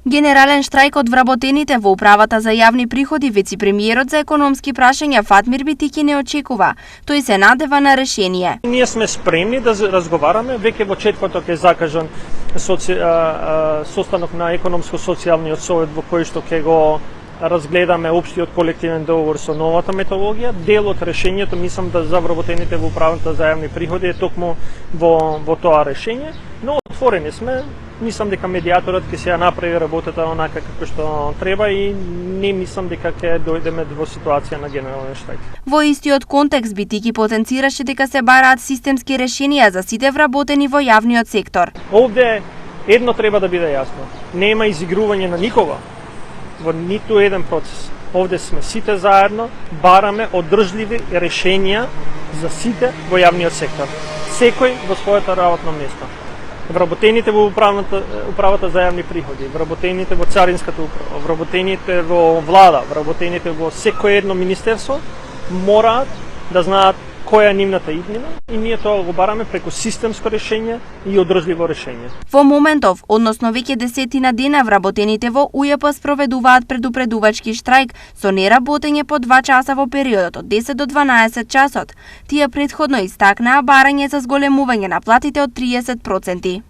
Генерален штрајк од вработените во управата за јавни приходи вицепремиерот за економски прашања Фатмир Битики не очекува. Тој се надева на решение. Ние сме спремни да разговараме, веќе во четврток е закажан состанок на економско-социјалниот совет во кој што ќе го разгледаме општиот колективен договор со новата методологија. Дел од решењето, мислам да за вработените во управата за јавни приходи е токму во тоа решение, но отворени сме. Мислам дека медијаторот ќе се ја направи работата онака како што треба и не мислам дека ќе дојдеме во ситуација на генерален штрајк. Во истиот контекст Битики потенцираше дека се бараат системски решенија за сите вработени во јавниот сектор. Овде едно треба да биде јасно. Нема изигрување на никога во ниту еден процес. Овде сме сите заедно, бараме одржливи решенија за сите во јавниот сектор. Секој во своето работно место. Вработените во управата за јавни приходи, вработените во царинската управа, вработените во влада, вработените во секој едно министерство мораат да знаат која е нивната иднина и ние тоа го бараме преку системско решение и одржливо решение. Во моментов, односно веќе десетина дена, вработените во УЈП спроведуваат предупредувачки штрајк со неработење по 2 часа во периодот од 10 до 12 часот. Тие претходно истакнаа барање за зголемување на платите од 30%.